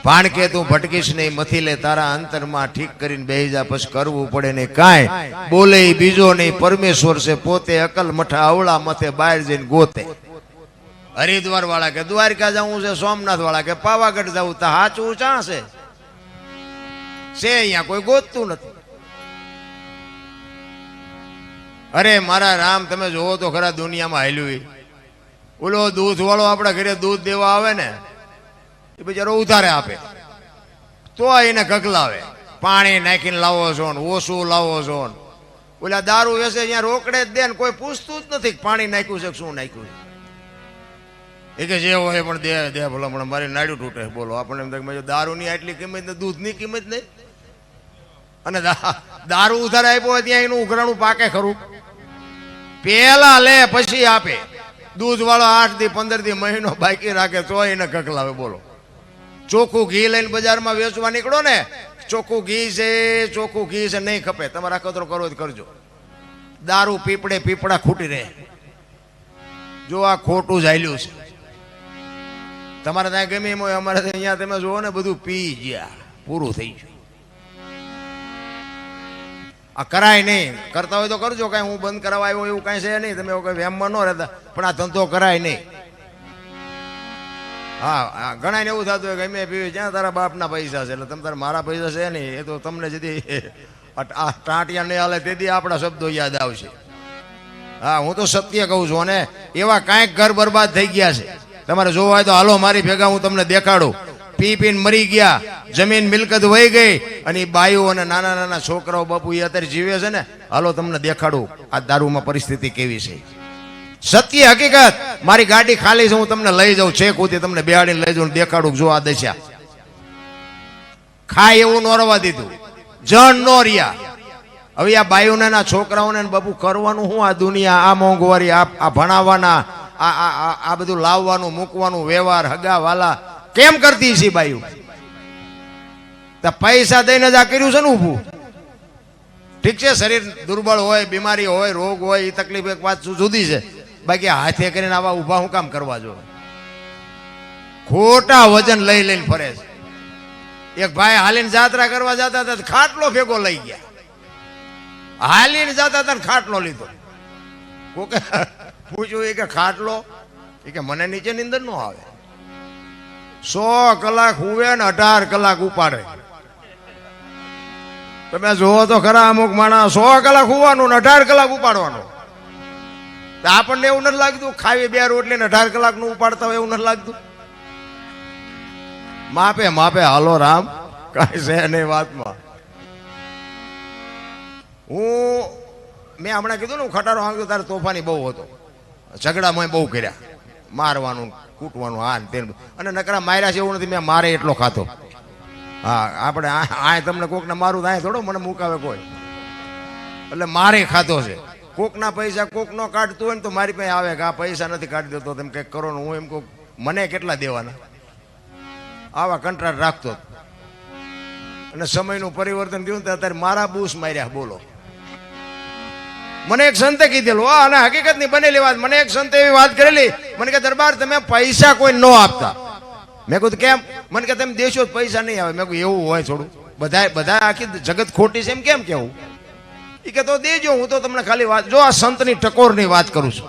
ભાણકે તું ભટકીશ નહીં, મથી લે તારા અંતરમાં, ઠીક કરીને બેહી જા, પછી કરવું પડે નહીં કાંઈ, બોલે બીજો નહીં, પરમેશ્વર છે પોતે, અકલ મઠા અવળા મથે બહાર જઈને ગોતે. હરિદ્વાર વાળા કે દ્વારકા જવું છે, સોમનાથ વાળા કે પાવાગઢ જવું, તો સાચું ચા છે અહીંયા કોઈ ગોતતું નથી. અરે મારા રામ, તમે જોવો તો ખરા દુનિયામાં હાલ્યું. ઓલો દૂધ વાળો આપણા ઘરે દૂધ દેવા આવે ને, એ બિચારો ઉધારે આપે તો એને ગગલાવે, પાણી નાખીને લાવો છો ને, ઓછું લાવો છો ને. ઓલા દારૂ વેસે અહીંયા રોકડે જ દે ને, કોઈ પૂછતું જ નથી પાણી નાખ્યું છે શું નાખ્યું છે. એ કે જે હોય પણ દે દે ભલો, પણ મારી નાડ્યું તૂટે. બોલો, આપણને એમ થાય દારૂની આટલી કિંમત ને દૂધની કિંમત નહીં. અને દારૂ ઉધારે આપ્યો હોય ત્યાં એનું ઉઘરાણું પાકે ખરું? પેલા લે પછી આપે. દૂધ વાળો 8 દી 15 દી મહિનો બાકી રાખે તો એને કકલાવે. બોલો, ચોખ્ખું ઘી લઈને બજારમાં વેચવા નીકળો ને, ચોખ્ખું ઘી છે, ચોખ્ખું ઘી છે, નહીં ખપે. તમારે અખતરો કરવો જ કરજો. દારૂ પીપળે પીપળા ખૂટી રહે. જો આ ખોટું ચાલ્યું છે. તમારે ત્યાં ગમે એમ હોય, અમારે અહીંયા તમે જુઓ ને બધું પી ગયા, પૂરું થઈ ગયું. આ કરાય નહીં. કરતા હોય તો કરજો, કાંઈ હું બંધ કરાવવા આવ્યો એવું કાંઈ છે નહીં. તમે કોઈ વેમમાં ન રહેતા, પણ આ ધંધો કરાય નહીં. હા, ઘણા ને એવું થતું હોય ગમે પીવી, જ્યાં તારા બાપના પૈસા છે એટલે તમે તારા મારા પૈસા છે નહીં. એ તો તમને જેથી આ ટાંટિયા નહીં હાલે તેથી આપણા શબ્દો યાદ આવશે. હા, હું તો સત્ય કહું છું. અને એવા કાંઈક ઘર બરબાદ થઈ ગયા છે. તમારે જોવા હોય તો હાલો મારી ભેગા, હું તમને દેખાડું. પી પીને મરી ગયા, જમીન મિલકત વહી ગઈ, અને બાઈઓ અને નાના નાના છોકરાઓ બાપુ એ અત્યારે જીવે છે ને. હાલો તમને દેખાડું આ દારૂમાં પરિસ્થિતિ કેવી છે. સત્ય હકીકત. મારી ગાડી ખાલી છે, હું તમને લઈ જાઉં છેક સુધી, તમને બેહાડીને લઈ જાઉં, દેખાડું જો આ દશા. ખાય એવું નો રવા દીધું, જણ નો રહ્યા. હવે આ બાઈઓને ના છોકરાઓને બાપુ કરવાનું શું? આ દુનિયા, આ મોંઘવારી, આ ભણાવવાના, આ બધું લાવવાનું મૂકવાનું, વ્યવહાર હગા વાલા કેમ કરતી છે બાયું? પૈસા દઈને જ આ કર્યું છે ને ઊભું. ઠીક છે, શરીર દુર્બળ હોય, બીમારી હોય, રોગ હોય, એ તકલીફ એક વાત જુદી છે. બાકી હાથે કરીને આવા ઊભા હું કામ કરવા જો? ખોટા વજન લઈ લઈને ફરે છે. એક ભાઈ હાલીને જાત્રા કરવા જતા હતા, ખાટલો ભેગો લઈ ગયા. હાલીને જતા હતા, ખાટલો લીધો. કોકે પૂછ્યું, એ કે ખાટલો? એ કે મને નીચે નીંદર નો આવે. 100 કલાક હુવે ને 18 કલાક ઉપાડે. તમે જોવો તો ખરા, અમુક માણસ 100 કલાક હુવાનું ને 18 કલાક ઉપાડવાનું. આપણને એવું નથી લાગતું? ખાવી 2 રોટલી ને 18 કલાક નું ઉપાડતા હોય એવું નથી લાગતું? માપે માપે હાલો રામ, કઈ છે નહીં વાતમાં. મેં હમણાં કીધું ને, હું ખટારો માંગતો તારે તોફાની બહુ હતો. ઝઘડામાં બહુ કર્યા, મારવાનું કૂટવાનું, આ તે. અને નકરા માર્યા છે એવું નથી, મેં મારે એટલો ખાતો. હા, આપણે આ તમને કોકને મારું તો આ થોડો મને મુકાવે કોઈ. એટલે મારે ખાતો છે. કોકના પૈસા કોક નો કાઢતો હોય ને તો મારી પાસે આવે કે આ પૈસા નથી કાઢી દેતો, તેમ કંઈક કરો ને. હું એમ કહું, મને કેટલા દેવાના? આવા કંટ્રાટ રાખતો. અને સમયનું પરિવર્તન થયું તો અત્યારે મારા બૂસ માર્યા. બોલો, મને એક સંતે કીધેલું, અને હકીકત ની બનેલી વાત. મને એક સંતે એવી વાત કરેલી, મને કે દરબાર તમે પૈસા કોઈ ન આપતા. મેં કહ્યું કેમ? મને કે તમે દેશો પૈસા નહીં આવે. મેં કહ્યું એવું હોય થોડું, બધા આખી જગત ખોટી છે એમ કેમ કેવું? એ કે તો દેજો, હું તો તમને ખાલી વાત, જો આ સંતની ટકોરની વાત કરું છું.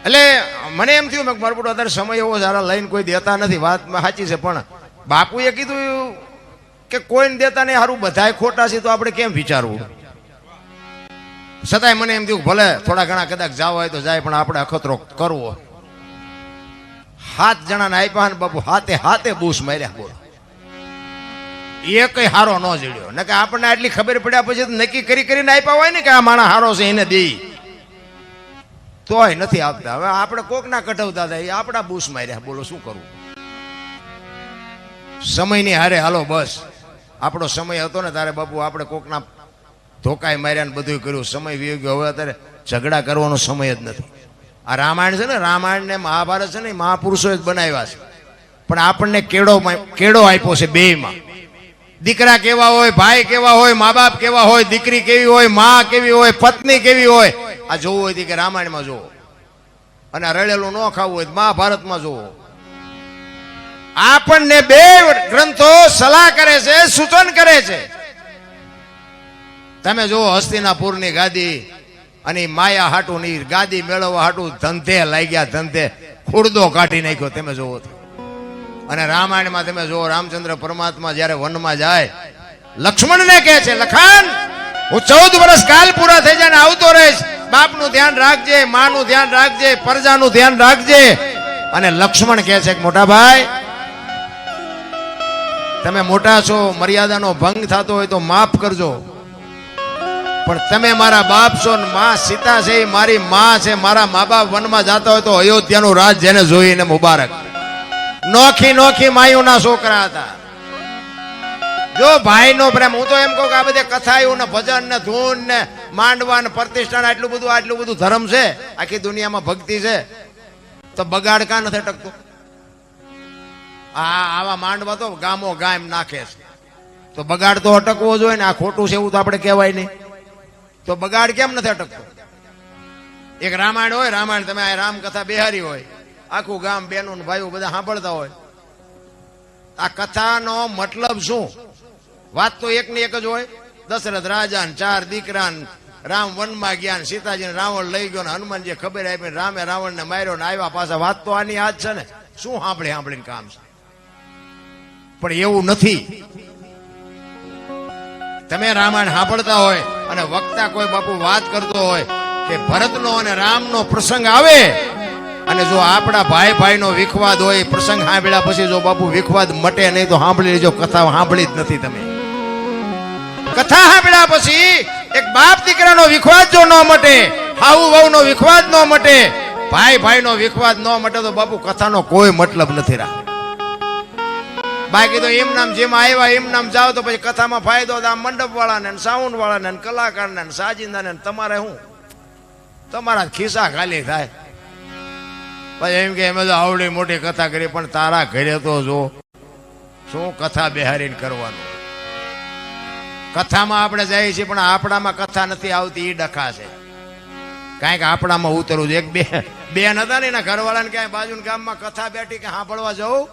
એટલે મને એમ થયું, મેં મારું બધું અત્યારે સમય એવો સારા લઈને કોઈ દેતા નથી. વાત સાચી છે, પણ બાપુએ કીધું કે કોઈને દેતા નહીં, સારું બધાય ખોટા છે, તો આપણે કેમ વિચારવું? છતાંય મને એમ થયું ભલે થોડા ઘણા કદાચ જાવ હોય તો જાય, પણ આપણે અખતરો કરવો. 7 જણાને આપ્યા ને બાપુ, હાથે હાથે બૂસ માર્યા. બોલો, એ કઈ હારો ન જડ્યો. ને કે આપણને આટલી ખબર પડ્યા પછી નક્કી કરીને આપ્યા હોય ને કે આ માણસ હારો છે એને દે, તોય નથી આપતા. હવે આપણે કોક ના કઢવતા હતા, એ આપણા બૂસ માર્યા. બોલો, શું કરવું? સમયની હારે હાલો બસ. આપણો સમય હતો ને તારે બાપુ આપણે કોકના ધોકાય માર્યા ને બધું કર્યું. સમય વી ગયો. હવે અત્યારે ઝઘડા કરવાનો સમય જ નથી. આ રામાયણ છે ને, રામાયણ ને મહાભારત છે ને, મહાપુરુષો જ બનાવ્યા છે. પણ આપણને કેળો આપ્યો છે બેયમાં. દીકરા કેવા હોય, ભાઈ કેવા હોય, મા બાપ કેવા હોય, દીકરી કેવી હોય, મા કેવી હોય, પત્ની કેવી હોય, આ જોવું હોય કે રામાયણમાં જોવો. અને રડેલું ન ખાવું હોય મહાભારતમાં જોવો. આપણને બે ગ્રંથો સલાહ કરે છે, સૂચન કરે છે. તમે જુઓ હસ્તિનાપુરની ગાદી અને માયા હાટું ની ગાદી મેળવવા હાટું ધંધે લાગ્યા, ધંધે ખુરદો કાઢી નાખ્યો. તમે જોવો અને રામાયણમાં તમે જુઓ રામચંદ્ર પરમાત્મા જયારે વનમાં જાય લક્ષ્મણને કહે છે, લખન હું 14 વર્ષ કાલ પૂરા થઈ જાય ને આવતો રહીશ, બાપનું ધ્યાન રાખજે, માનું ધ્યાન રાખજે, પ્રજાનું ધ્યાન રાખજે. અને લક્ષ્મણ કહે છે કે મોટા ભાઈ તમે મોટા છો, મર્યાદાનો ભંગ થતો હોય તો માફ કરજો, પણ તમે મારા બાપ છો ને માં સીતા છે એ મારી માં છે, મારા મા બાપ વનમાં જતા હોય તો અયોધ્યાનું રાજ જેને જોઈને મુબારક. નોખી નોખી માયુના છોકરા હતા. જો ભાઈ નો પ્રેમ, હું તો એમ કહું કે આ બધે કથાયું ને ભજન ને ધૂન ને માંડવા ને પ્રતિષ્ઠા આટલું બધું ધર્મ છે, આખી દુનિયામાં ભક્તિ છે, તો બગાડ કા નથી ટકતો? આવા માંડવા તો ગામો ગામ નાખે છે, તો બગાડ તો અટકવો જોઈએ ને. આ ખોટું છે એવું તો આપણે કહેવાય નહીં, તો બગાડ કેમ નથી અટકતો? એક રામાયણ હોય, રામાયણ તમે આ રામકથા બેહારી હોય, આખું ગામ બહેનો ને ભાઈઓ બધા સાંભળતા હોય. આ કથાનો મતલબ શું? વાત તો એક ની એક જ હોય. દશરથ રાજા ને 4 દીકરા, રામ વનમાં ગયા, સીતાજીને રાવણ લઈ ગયો, હનુમાનજી ખબર આપી, રામે રાવણ ને માર્યો ને આવ્યા પાછા. વાત તો આની આ જ છે ને. શું સાંભળીને કામ છે? પણ એવું નથી. તમે રામાયણ સાંભળતા હોય અને વક્તા કોઈ બાપુ વાત કરતો હોય કે ભરતનો અને રામનો પ્રસંગ આવે, અને જો આપણા ભાઈ ભાઈનો વિખવાદ હોય, પ્રસંગ સાંભળ્યા પછી જો બાપુ વિખવાદ મટે નહીં તો સાંભળી લેજો, કથા સાંભળી જ નથી તમે. કથા સાંભળ્યા પછી એક બાપ દીકરાનો વિખવાદ જો ન મટે, હાઉ વહુનો વિખવાદ ન મટે, ભાઈ ભાઈનો વિખવાદ ન મટે તો બાપુ કથાનો કોઈ મતલબ નથી રહ્યા. બાકી તો એમ નામ જેમ આવ્યા એમ નામ જાઓ તો પછી કથામાં ફાયદો આ મંડપ વાળાને, સાઉન્ડ વાળાને, કલાકારને, સાજિંદાને. તમારે શું? તમારા ખિસ્સા ખાલી થાય. પછી એમ કે અમે તો આવડી મોટી કથા કરી, પણ તારા ઘરે તો જો શું કથા બેહારીને કરવાનું. કથામાં આપણે જઈએ છીએ પણ આપણામાં કથા નથી આવતી, એ ડખા છે. કાંઈક આપણામાં ઉતરવું છે. એક બેન હતા ને એના ઘરવાળાને ક્યાંય બાજુના ગામમાં કથા બેઠી કે સાંભળવા જવું,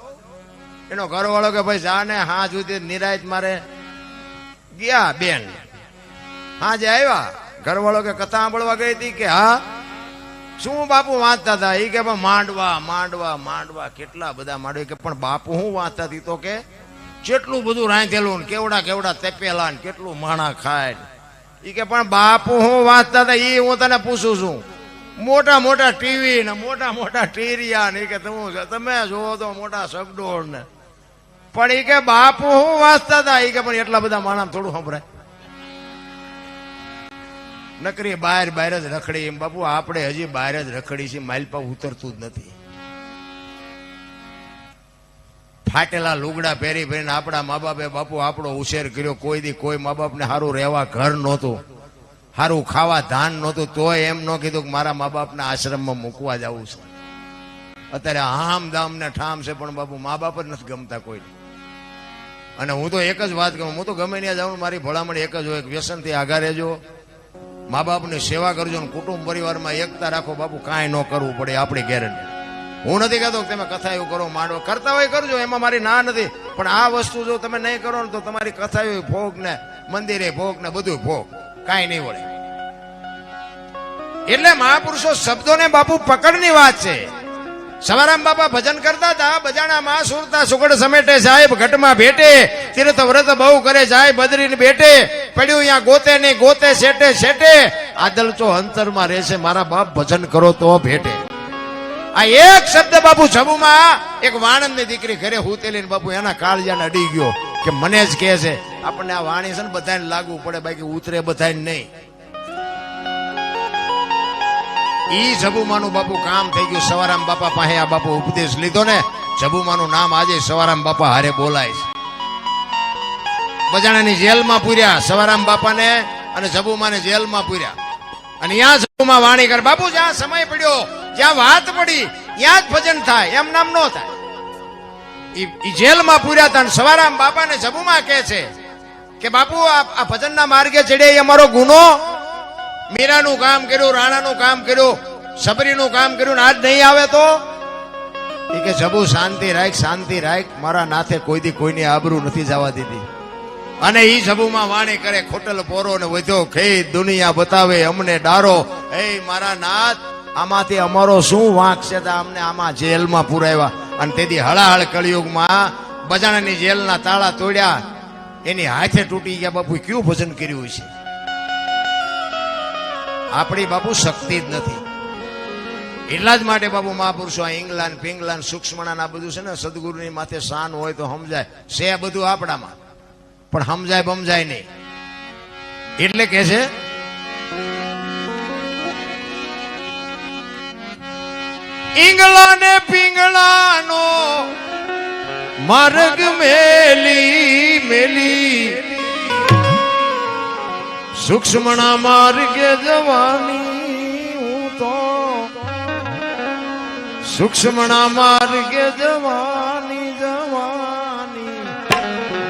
એનો ઘરવાળો કે ભાઈ જા ને, હા સુધી નિરાયત મારે ગયા. બેન હા જે આવ્યા, ઘરવાળો કે કથા સાંભળવા ગઈ હતી કે હા. શું બાપુ વાંચતા હતા? એ કે માંડવા માંડવા માંડવા, કેટલા બધા માંડવા. કે પણ બાપુ હું વાંચતા હતી? તો કે કેટલું બધું રાંધેલું, કેવડા કેવડા તપેલા, કેટલું માણા ખાય. એ કે પણ બાપુ હું વાંચતા હતા એ હું તને પૂછું છું. મોટા મોટા ટીવી ને મોટા મોટા ટીરિયા ને, કે તમે જોવો તો મોટા સગડોળ ને, પણ એ કે બાપુ હું વાંચતા હતા. એ કે પણ એટલા બધા માણા થોડું સંભળાય? નકરી બહાર બહાર જ રખડી. એમ બાપુ આપણે હજી બહાર જ રખડી છે, માલપા ઉતરતું જ નથી. ફાટેલા લુગડા પહેરી પહેરીને આપણા મા બાપે બાપુ આપણો ઉછેર કર્યો. કોઈ દી કોઈ મા બાપને સારું રહેવા ઘર નહોતું, સારું ખાવા ધાન નહોતું, તોય એમ ન કીધું કે મારા મા બાપના આશ્રમમાં મૂકવા જવું છે. અત્યારે આમ દામ ને ઠામ છે, પણ બાપુ મા બાપ જ નથી ગમતા કોઈ. અને હું તો એક જ વાત કહું, હું તો ગમે ત્યાં જાઉં મારી ભલામણ એક જ હોય, વ્યસનથી આઘા રહેજો, મા બાપની સેવા કરજો, ને કુટુંબ પરિવારમાં એકતા રાખો. બાપુ કાંઈ ન કરવું પડે, આપણી ગેરંટી. હું નથી કહેતો કે તમે કથા એવું કરો, માંડવા કરતા હોય કરજો, એમાં મારી ના નથી. પણ આ વસ્તુ જો તમે નહીં કરો ને તો તમારી કથા ભોગ ને, મંદિરે ભોગ ને, બધું ભોગ, કાંઈ નહીં વળે. એટલે મહાપુરુષો શબ્દોને બાપુ પકડની વાત છે. સવારામ બાપા ભજન કરતા હતા, બજાણા માં સુરતા સુગડ સમેટે સાહેબ ઘટમાં ભેટે, તીર્થ વ્રત બહુ કરે જાય બદરીને બેટે, પડ્યું અહીંયા ગોતે નહીં ગોતે સેટે સેટે, આદલ તો અંતરમાં રહેશે મારા બાપ ભજન કરો તો ભેટે. આ એક શબ્દ બાપુ જબુમાં એક વાણંદની દીકરી ઘરે હુતેલી ને બાપુ એના કાળજાને અડી ગયો કે મને જ કહે છે. આપણને આ વાણી છે ને બધાને લાગુ પડે, બાકી ઉતરે બધાને નહીં. ઈ જબુમાનું બાપુ કામ થઈ ગયું. સવારામ બાપા પાસે આ બાપુ ઉપદેશ લીધો ને, જબુમાનું નામ આજે સવારામ બાપા હારે બોલાય છે. બજાણાની જેલમાં પૂર્યા સવારામ બાપાને, અને જબુમાને જેલમાં પૂર્યા. અને ત્યાં જબુમાં વાણી કરે, બાપુ જ્યાં સમય પડ્યો, જ્યાં વાત પડી ત્યાં જ ભજન થાય, એમ નામ નો થાય. ઈ જેલમાં પૂર્યા હતા. સવારામ બાપાને જબુમાં કહે છે કે બાપુ આ ભજનના માર્ગે ચડે એ અમારો ગુનો. મીરાનું કામ કર્યું, રાણાનું કામ કર્યું, સબરીનું કામ કર્યું, આજ નહીં આવે તો એ કે જબુ શાંતિ રાખ, મારા નાથે કોઈ દી કોઈની આબરૂ નથી જવા દીધી. અને ઈ જબુમાં વાણી કરે, ખોટલ પોરો ને વધ્યો ખેત, દુનિયા બતાવે અમને ડારો. એ મારા નાથ, આમાંથી અમારો શું વાંક છે? અમને આમાં જેલમાં પુરાવ્યા. અને તેથી હળાહળ કળિયુગમાં બજાણાની જેલના તાળા તોડ્યા, એની હાથે તૂટી ગયા. બાપુ કયું ભજન કર્યું છે? આપણી બાપુ શક્તિ જ નથી. એટલા જ માટે બાપુ મહાપુરુષો આ ઇંગ્લાન્ડ પિંગલાન્ડ સૂક્ષ્મણા આ બધું છે ને, સદગુરુની માથે શાન હોય તો સમજાય. છે બધું આપણામાં, પણ સમજાય બમજાય નહીં. એટલે કે છે ઈંગલા ને પિંગલાનો માર્ગ મેલી મેલી, સૂક્ષ્મણા માર્ગે જવાની હું તો, સૂક્ષ્મણા માર્ગે જવાની જવાની,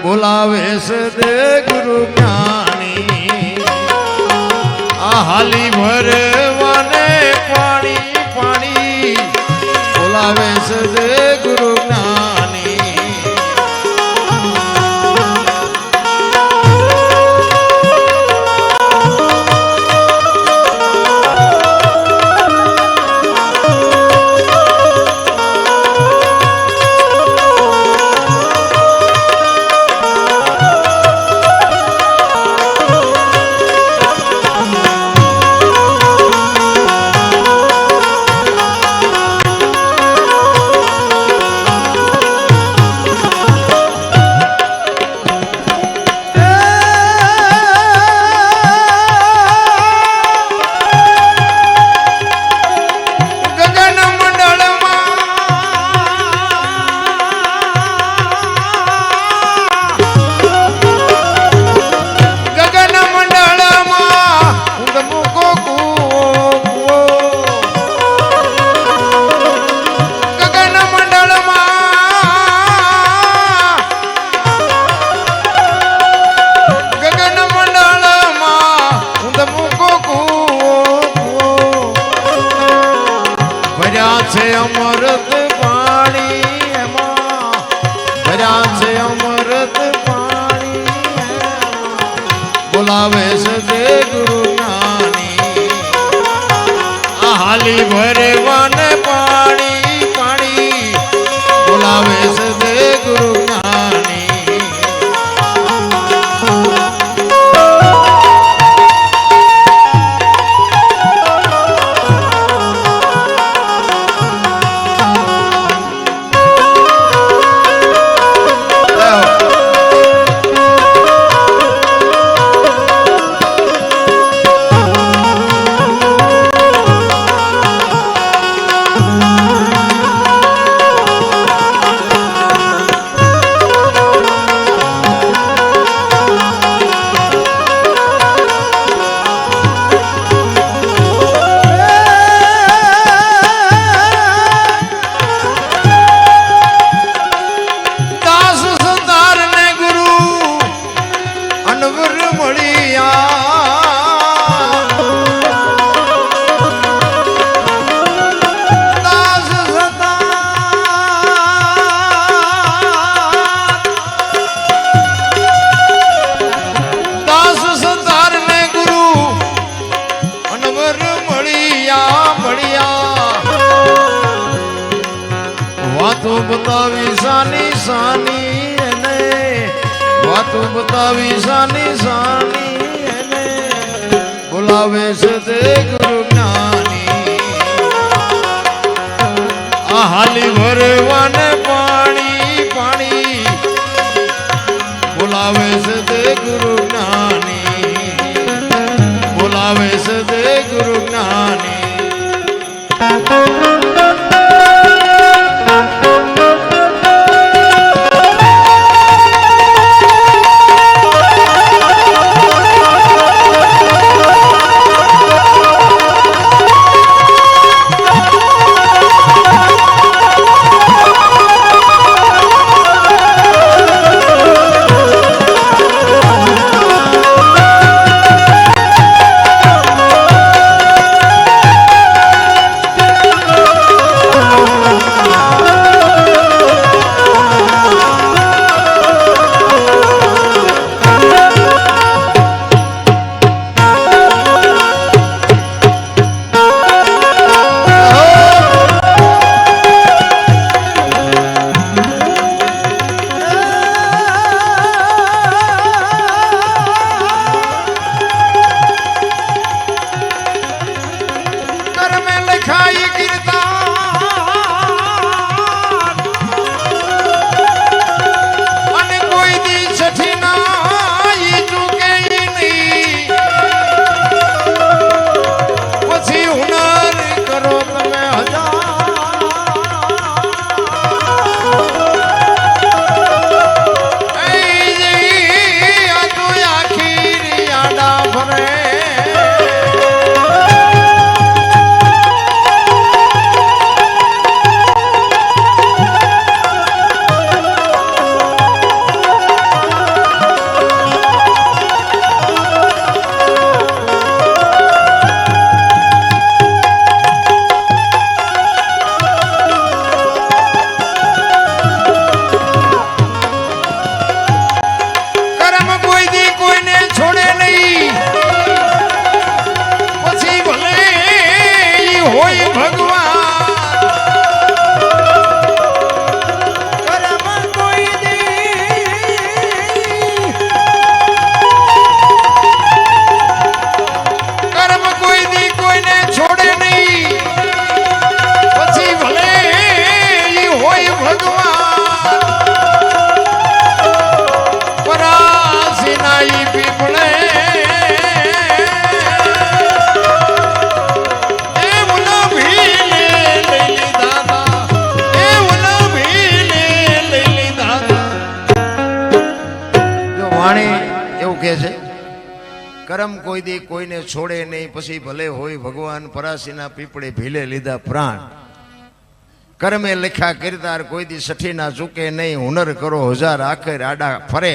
બોલાવે છે દે ગુરુ જ્ઞાની. આ હાલી ભરવાને પાણી પાણી, બોલાવે છે દે ગુરુ જ્ઞાની. અમૃત પાણી એમાં ભર્યા છે, અમૃત પાણી બોલાવે છે દે ગુરુ જ્ઞાની. આ હાલી ભરવાને પાણી પાણી, બોલાવે છે દે ગુરુ જ્ઞાની. વાતો બતાવી સાની સાની એને, વાતો બતાવી સાની સાની એને, બોલાવે છે તે ગુરુ જ્ઞાની. આ હાલી ભરવાને પાણી પાણી, બોલાવે છે તે ગુરુ જ્ઞાની, બોલાવે છે તે ગુરુ જ્ઞાની. વાણી એવું કહે છે, કરમ કોઈ દી કોઈને છોડે નહીં, પછી ભલે હોય ભગવાન પરાસીના પીપળે ભીલે લીધા પ્રાણ. કર્મે લખ્યા કિરદાર કોઈ દી સઠી ના ચૂકે નહીં, હુનર કરો હજાર આખર આડા ફરે,